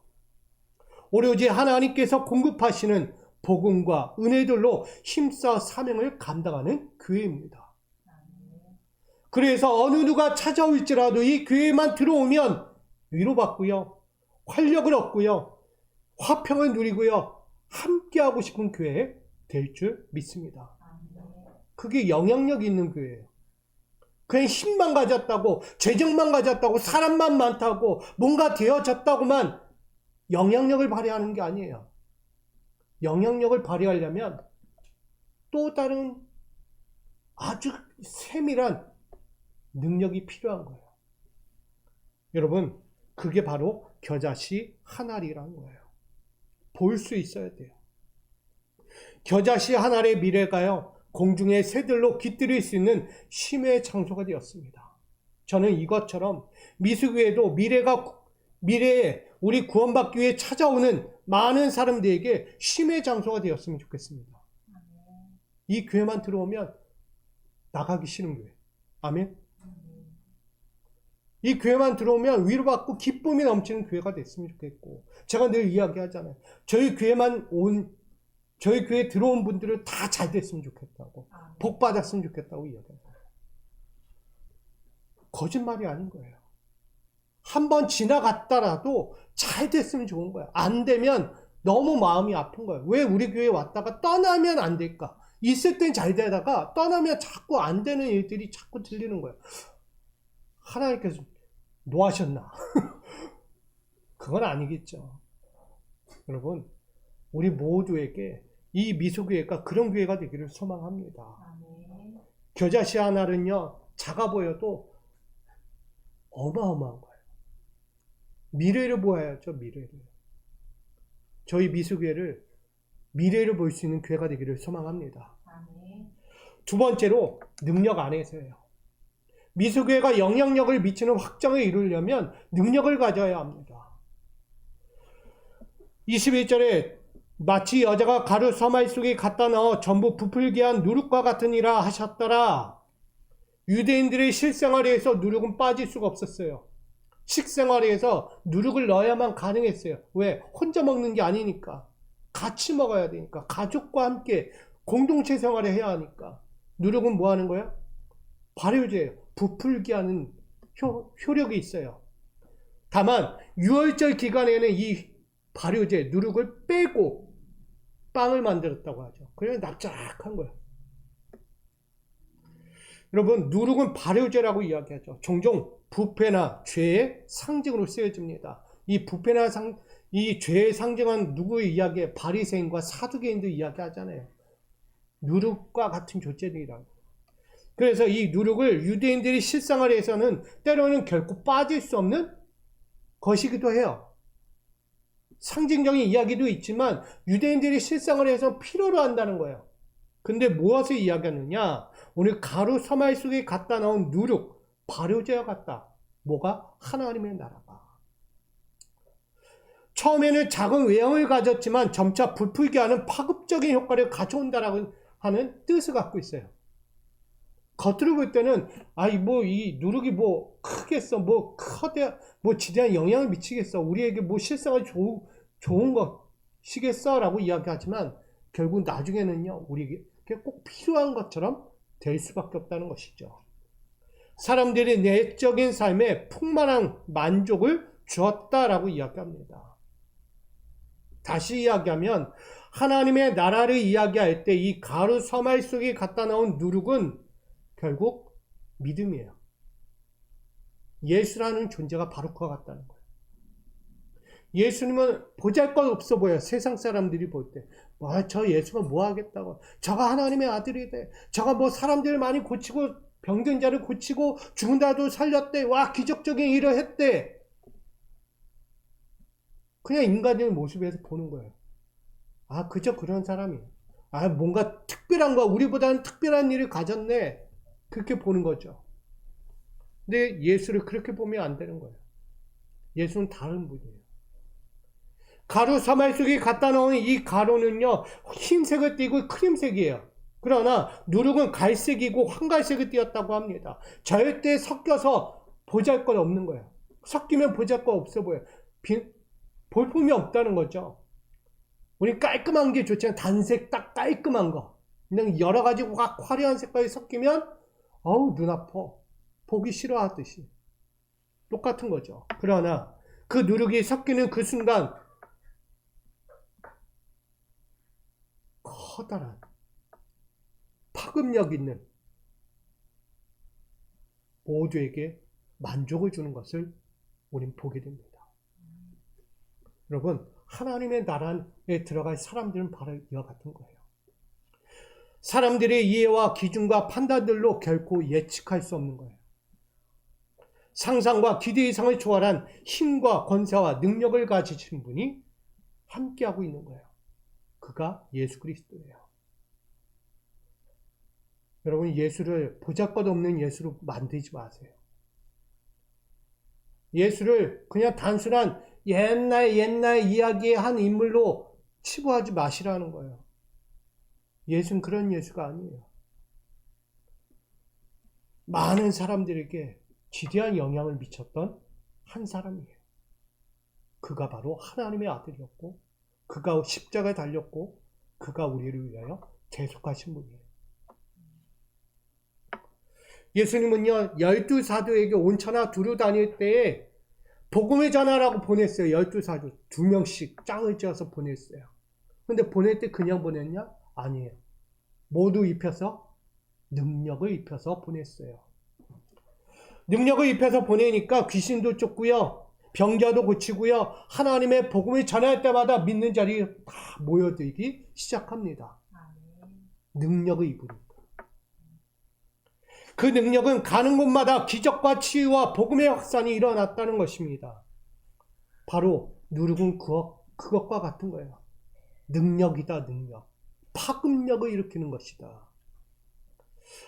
오로지 하나님께서 공급하시는 복음과 은혜들로 힘써 사명을 감당하는 교회입니다. 그래서 어느 누가 찾아올지라도 이 교회만 들어오면 위로받고요, 활력을 얻고요, 화평을 누리고요, 함께하고 싶은 교회 될 줄 믿습니다. 그게 영향력 있는 교회예요. 그냥 힘만 가졌다고, 재정만 가졌다고, 사람만 많다고, 뭔가 되어졌다고만 영향력을 발휘하는 게 아니에요. 영향력을 발휘하려면 또 다른 아주 세밀한 능력이 필요한 거예요. 여러분, 그게 바로 겨자씨 한 알이라는 거예요. 볼 수 있어야 돼요. 겨자씨 한 알의 미래가요, 공중의 새들로 깃들일 수 있는 쉼의 장소가 되었습니다. 저는 이것처럼 미수교회도 미래에 우리 구원받기 위해 찾아오는 많은 사람들에게 쉼의 장소가 되었으면 좋겠습니다. 이 교회만 들어오면 나가기 싫은 교회. 아멘. 이 교회만 들어오면 위로받고 기쁨이 넘치는 교회가 됐으면 좋겠고, 제가 늘 이야기하잖아요. 저희 교회 들어온 분들은 다 잘 됐으면 좋겠다고, 복 받았으면 좋겠다고 이야기합니다. 거짓말이 아닌 거예요. 한번 지나갔다라도 잘 됐으면 좋은 거야. 안 되면 너무 마음이 아픈 거예요. 왜 우리 교회에 왔다가 떠나면 안 될까? 있을 땐 잘 되다가 떠나면 자꾸 안 되는 일들이 자꾸 들리는 거예요. 하나님께서 뭐 하셨나? 그건 아니겠죠. 여러분, 우리 모두에게 이 미소교회가 그런 교회가 되기를 소망합니다. 겨자씨 하나는요, 작아 보여도 어마어마한 거예요. 미래를 보아야죠, 미래를. 저희 미소교회를 미래를 볼 수 있는 교회가 되기를 소망합니다. 두 번째로, 능력 안에서예요. 미소교회가 영향력을 미치는 확정을 이루려면 능력을 가져야 합니다. 21절에 마치 여자가 가루 서말 속에 갖다 넣어 전부 부풀게 한 누룩과 같은 이라 하셨더라. 유대인들의 실생활에서 누룩은 빠질 수가 없었어요. 식생활에서 누룩을 넣어야만 가능했어요. 왜? 혼자 먹는 게 아니니까. 같이 먹어야 되니까. 가족과 함께 공동체 생활을 해야 하니까. 누룩은 뭐 하는 거예요? 발효제예요. 부풀게 하는 효력이 있어요. 다만 6월절 기간에는 이 발효제, 누룩을 빼고 빵을 만들었다고 하죠. 그래서 납작한 거예요. 여러분, 누룩은 발효제라고 이야기하죠. 종종 부패나 죄의 상징으로 쓰여집니다. 이 부패나 이 죄의 상징은 누구의 이야기에 바리새인과 사두개인도 이야기하잖아요. 누룩과 같은 존재들이라고. 그래서 이 누룩을 유대인들이 실생활에서는 때로는 결코 빠질 수 없는 것이기도 해요. 상징적인 이야기도 있지만 유대인들이 실생활에서 필요로 한다는 거예요. 근데 무엇을 이야기하느냐? 오늘 가루 서말 속에 갖다 넣은 누룩, 발효제와 같다. 뭐가? 하나님의 나라가. 처음에는 작은 외형을 가졌지만 점차 부풀게 하는 파급적인 효과를 가져온다라고 하는 뜻을 갖고 있어요. 겉으로 볼 때는 이 누룩이 뭐 크겠어, 뭐 지대한 영향을 미치겠어, 우리에게 뭐 실생활 좋은 것이겠어 라고 이야기하지만 결국 나중에는요, 우리에게 꼭 필요한 것처럼 될 수밖에 없다는 것이죠. 사람들이 내적인 삶에 풍만한 만족을 주었다라고 이야기합니다. 다시 이야기하면 하나님의 나라를 이야기할 때 이 가루 서말 속에 갖다 넣은 누룩은 결국 믿음이에요. 예수라는 존재가 바로 그와 같다는 거예요. 예수님은 보잘것없어 보여요. 세상 사람들이 볼 때. 저 예수가 뭐 하겠다고. 저가 하나님의 아들이 돼. 저가 뭐 사람들을 많이 고치고 병든 자를 고치고 죽은 자도 살렸대. 와, 기적적인 일을 했대. 그냥 인간적인 모습에서 보는 거예요. 그저 그런 사람이에요. 뭔가 특별한 거, 우리보다는 특별한 일을 가졌네. 그렇게 보는 거죠. 근데 예수를 그렇게 보면 안 되는 거예요. 예수는 다른 분이에요. 가루 서말 속에 갖다 놓은 이 가루는요, 흰색을 띠고 크림색이에요. 그러나 누룩은 갈색이고 황갈색을 띠었다고 합니다. 절대 섞여서 보잘것 없는 거예요. 섞이면 보잘것 없어 보여요. 볼품이 없다는 거죠. 우리 깔끔한 게 좋잖아요. 단색 딱 깔끔한 거. 그냥 여러 가지 화려한 색깔이 섞이면 눈 아파. 보기 싫어하듯이. 똑같은 거죠. 그러나 그 누룩이 섞이는 그 순간 커다란 파급력 있는 모두에게 만족을 주는 것을 우린 보게 됩니다. 여러분, 하나님의 나라에 들어갈 사람들은 바로 이와 같은 거예요. 사람들의 이해와 기준과 판단들로 결코 예측할 수 없는 거예요. 상상과 기대 이상을 초월한 힘과 권세와 능력을 가지신 분이 함께하고 있는 거예요. 그가 예수 그리스도예요. 여러분, 예수를 보잘것없는 예수로 만들지 마세요. 예수를 그냥 단순한 옛날 이야기의 한 인물로 치부하지 마시라는 거예요. 예수는 그런 예수가 아니에요. 많은 사람들에게 지대한 영향을 미쳤던 한 사람이에요. 그가 바로 하나님의 아들이었고, 그가 십자가에 달렸고, 그가 우리를 위하여 대속하신 분이에요. 예수님은요, 12사도에게 온천하 두루 다닐 때에 복음의 전하라고 보냈어요. 12사도 2명씩 짱을 지어서 보냈어요. 근데 보낼 때 그냥 보냈냐? 아니에요. 모두 입혀서 능력을 입혀서 보냈어요. 능력을 입혀서 보내니까 귀신도 쫓고요, 병자도 고치고요, 하나님의 복음을 전할 때마다 믿는 자리에 다 모여들기 시작합니다. 능력을 입으니까. 그 능력은 가는 곳마다 기적과 치유와 복음의 확산이 일어났다는 것입니다. 바로 누룩은 그것과 같은 거예요. 능력이다, 능력. 파급력을 일으키는 것이다.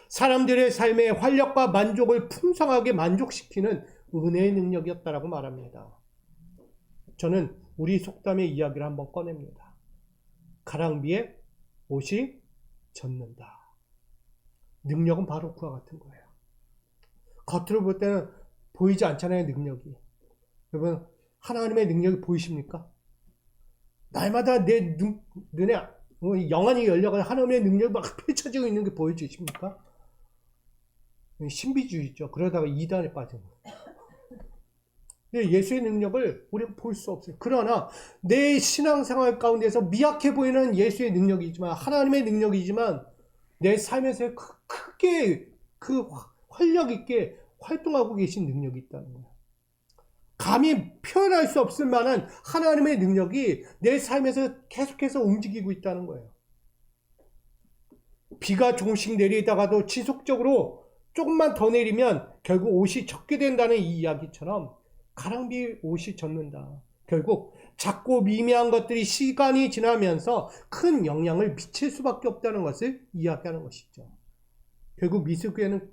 사람들의 삶의 활력과 만족을 풍성하게 만족시키는 은혜의 능력이었다라고 말합니다. 저는 우리 속담의 이야기를 한번 꺼냅니다. 가랑비에 옷이 젖는다. 능력은 바로 그와 같은 거예요. 겉으로 볼 때는 보이지 않잖아요, 능력이. 여러분, 하나님의 능력이 보이십니까? 날마다 내 눈에 영안이 열려가지고 하나님의 능력이 막 펼쳐지고 있는 게 보여지십니까? 신비주의죠. 그러다가 이단에 빠진 거예요. 예수의 능력을 우리가 볼 수 없어요. 그러나 내 신앙생활 가운데서 미약해 보이는 예수의 능력이지만, 하나님의 능력이지만, 내 삶에서 크게 활력 있게 활동하고 계신 능력이 있다는 거예요. 감히 표현할 수 없을 만한 하나님의 능력이 내 삶에서 계속해서 움직이고 있다는 거예요. 비가 조금씩 내리다가도 지속적으로 조금만 더 내리면 결국 옷이 젖게 된다는 이 이야기처럼 가랑비 옷이 젖는다. 결국 작고 미미한 것들이 시간이 지나면서 큰 영향을 미칠 수밖에 없다는 것을 이야기하는 것이죠. 결국 미스교회는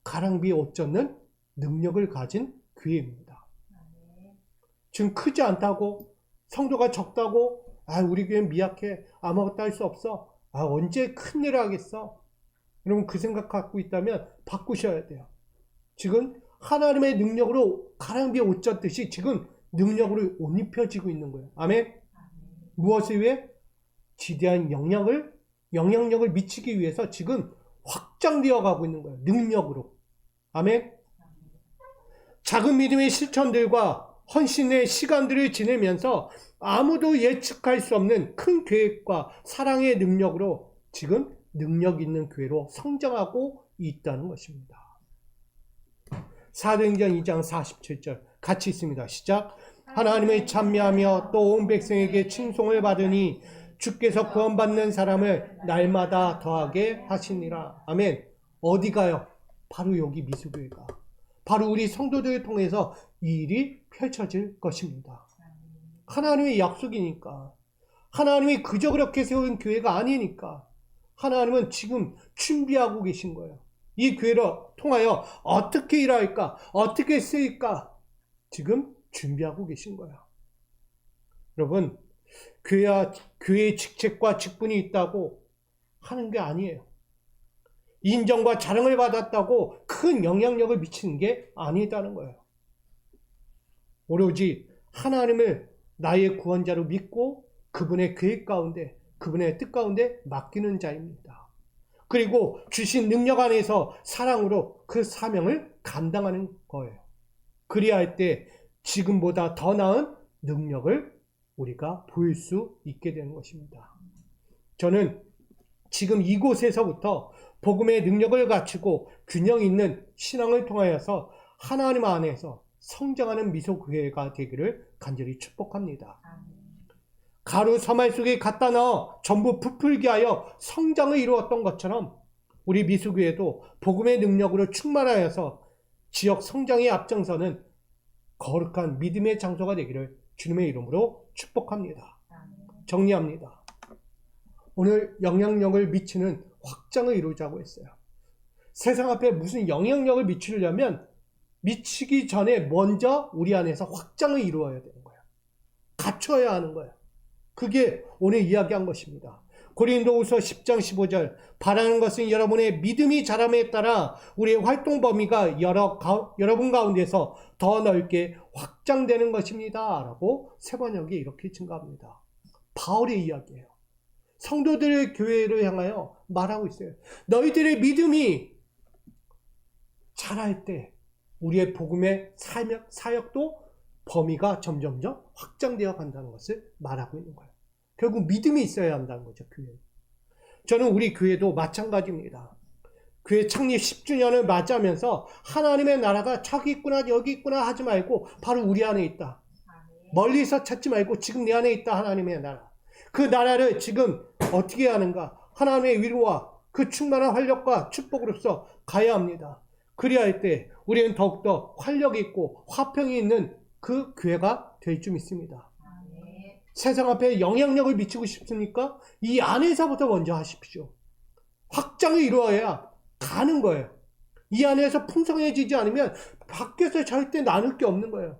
가랑비에 옷 젖는 능력을 가진 교회입니다. 지금 크지 않다고, 성도가 적다고, 우리 교회는 미약해, 아무것도 할 수 없어, 언제 큰일을 하겠어, 여러분 그 생각 갖고 있다면 바꾸셔야 돼요. 지금 하나님의 능력으로 가랑비에 옷 젖듯이 지금 능력으로 옷 입혀지고 있는 거예요. 아멘? 무엇을 위해? 지대한 영향력을 미치기 위해서 지금 확장되어 가고 있는 거예요. 능력으로. 아멘? 작은 믿음의 실천들과 헌신의 시간들을 지내면서 아무도 예측할 수 없는 큰 계획과 사랑의 능력으로 지금 능력 있는 교회로 성장하고 있다는 것입니다. 사도행전 2장 47절 같이 있습니다. 시작. 하나님을 찬미하며 또 온 백성에게 칭송을 받으니 주께서 구원받는 사람을 날마다 더하게 하시니라. 아멘. 어디 가요? 바로 여기 미수교회가. 바로 우리 성도들을 통해서 이 일이 펼쳐질 것입니다. 하나님의 약속이니까. 하나님이 그저 그렇게 세운 교회가 아니니까. 하나님은 지금 준비하고 계신 거예요. 이 교회를 통하여 어떻게 일할까? 어떻게 쓰일까? 지금 준비하고 계신 거예요. 여러분, 교회의 직책과 직분이 있다고 하는 게 아니에요. 인정과 자랑을 받았다고 큰 영향력을 미치는 게 아니다는 거예요. 오로지 하나님을 나의 구원자로 믿고 그분의 계획 가운데, 그분의 뜻 가운데 맡기는 자입니다. 그리고 주신 능력 안에서 사랑으로 그 사명을 감당하는 거예요. 그리할 때 지금보다 더 나은 능력을 우리가 보일 수 있게 되는 것입니다. 저는 지금 이곳에서부터 복음의 능력을 갖추고 균형 있는 신앙을 통하여서 하나님 안에서 성장하는 미소교회가 되기를 간절히 축복합니다. 가루 서말 속에 갖다 넣어 전부 부풀게 하여 성장을 이루었던 것처럼 우리 미수교회도 복음의 능력으로 충만하여서 지역 성장에 앞장서는 거룩한 믿음의 장소가 되기를 주님의 이름으로 축복합니다. 정리합니다. 오늘 영향력을 미치는 확장을 이루자고 했어요. 세상 앞에 무슨 영향력을 미치려면 미치기 전에 먼저 우리 안에서 확장을 이루어야 되는 거예요. 갖춰야 하는 거예요. 그게 오늘 이야기한 것입니다. 고린도후서 10장 15절 바라는 것은 여러분의 믿음이 자람에 따라 우리의 활동 범위가 여러분 가운데서 더 넓게 확장되는 것입니다. 라고 세번역이 이렇게 증가합니다. 바울의 이야기예요. 성도들의 교회를 향하여 말하고 있어요. 너희들의 믿음이 자랄 때 우리의 복음의 사역도 범위가 점점점 확장되어 간다는 것을 말하고 있는 거예요. 결국 믿음이 있어야 한다는 거죠, 교회는. 저는 우리 교회도 마찬가지입니다. 교회 창립 10주년을 맞이하면서 하나님의 나라가 저기 있구나 여기 있구나 하지 말고 바로 우리 안에 있다. 멀리서 찾지 말고 지금 내 안에 있다. 하나님의 나라. 그 나라를 지금 어떻게 하는가? 하나님의 위로와 그 충만한 활력과 축복으로서 가야 합니다. 그래야 할 때 우리는 더욱더 활력이 있고 화평이 있는 그 교회가 될 줄 믿습니다. 세상 앞에 영향력을 미치고 싶습니까? 이 안에서부터 먼저 하십시오. 확장을 이루어야 가는 거예요. 이 안에서 풍성해지지 않으면 밖에서 절대 나눌 게 없는 거예요.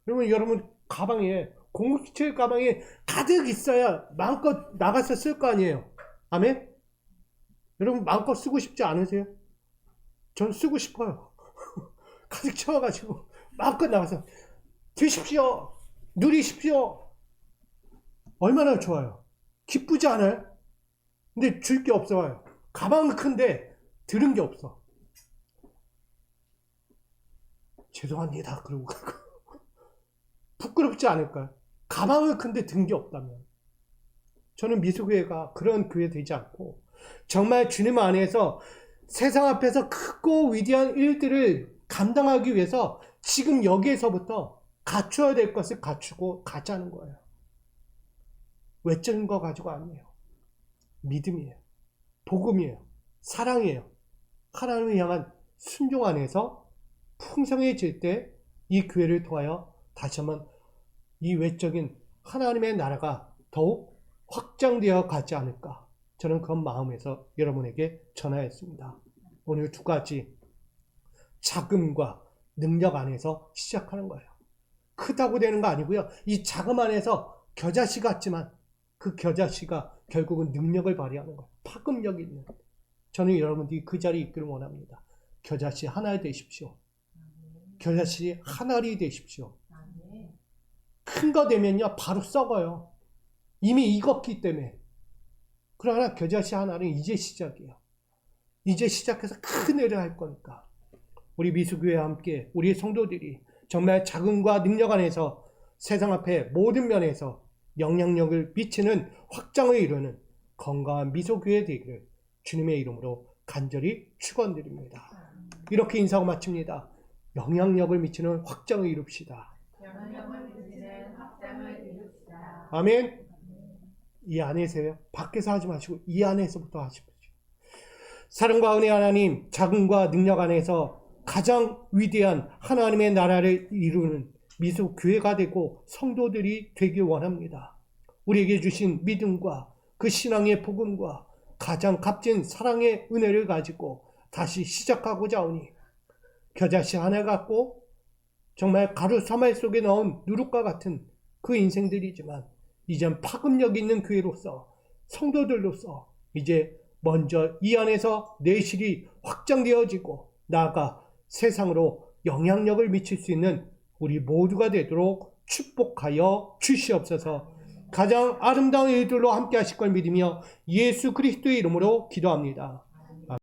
여러분 가방에 공기칠 가방에 가득 있어야 마음껏 나가서 쓸 거 아니에요. 아멘? 여러분 마음껏 쓰고 싶지 않으세요? 전 쓰고 싶어요. 가득 채워가지고 마음껏 나가서 드십시오. 누리십시오. 얼마나 좋아요. 기쁘지 않아요? 근데 줄 게 없어요. 가방은 큰데 들은 게 없어. 죄송합니다. 그러고 가고. 부끄럽지 않을까요? 가방은 큰데 든 게 없다면. 저는 미수교회가 그런 교회 되지 않고 정말 주님 안에서 세상 앞에서 크고 위대한 일들을 감당하기 위해서 지금 여기에서부터 갖춰야 될 것을 갖추고 가자는 거예요. 외적인 거 가지고 아니에요. 믿음이에요. 복음이에요. 사랑이에요. 하나님을 향한 순종 안에서 풍성해질 때 이 교회를 통하여 다시 한번 이 외적인 하나님의 나라가 더욱 확장되어 가지 않을까. 저는 그런 마음에서 여러분에게 전하였습니다. 오늘 두 가지 자금과 능력 안에서 시작하는 거예요. 크다고 되는 거 아니고요. 이 자금 안에서 겨자씨 같지만 그 겨자씨가 결국은 능력을 발휘하는 거예요. 파급력이 있는. 저는 여러분들이 그 자리에 있기를 원합니다. 겨자씨 하나 되십시오. 겨자씨 하나리 되십시오. 큰 거 되면요 바로 썩어요. 이미 익었기 때문에. 그러나 겨자씨 하나는 이제 시작이에요. 이제 시작해서 큰 일을 할 거니까 우리 미수교회와 함께 우리 성도들이 정말 자금과 능력 안에서 세상 앞에 모든 면에서 영향력을 미치는 확장을 이루는 건강한 미소교회 되기를 주님의 이름으로 간절히 축원드립니다. 이렇게 인사하고 마칩니다. 영향력을 미치는 확장을 이룹시다. 아멘. 이 안에서요. 밖에서 하지 마시고 이 안에서부터 하십시오. 사랑과 은혜 하나님, 자금과 능력 안에서 가장 위대한 하나님의 나라를 이루는 미소교회가 되고 성도들이 되길 원합니다. 우리에게 주신 믿음과 그 신앙의 복음과 가장 값진 사랑의 은혜를 가지고 다시 시작하고자 하오니 겨자씨 하나 갖고 정말 가루 사말 속에 넣은 누룩과 같은 그 인생들이지만 이젠 파급력 있는 교회로서 성도들로서 이제 먼저 이 안에서 내실이 확장되어지고 나아가 세상으로 영향력을 미칠 수 있는 우리 모두가 되도록 축복하여 주시옵소서. 가장 아름다운 일들로 함께 하실 걸 믿으며 예수 그리스도의 이름으로 기도합니다.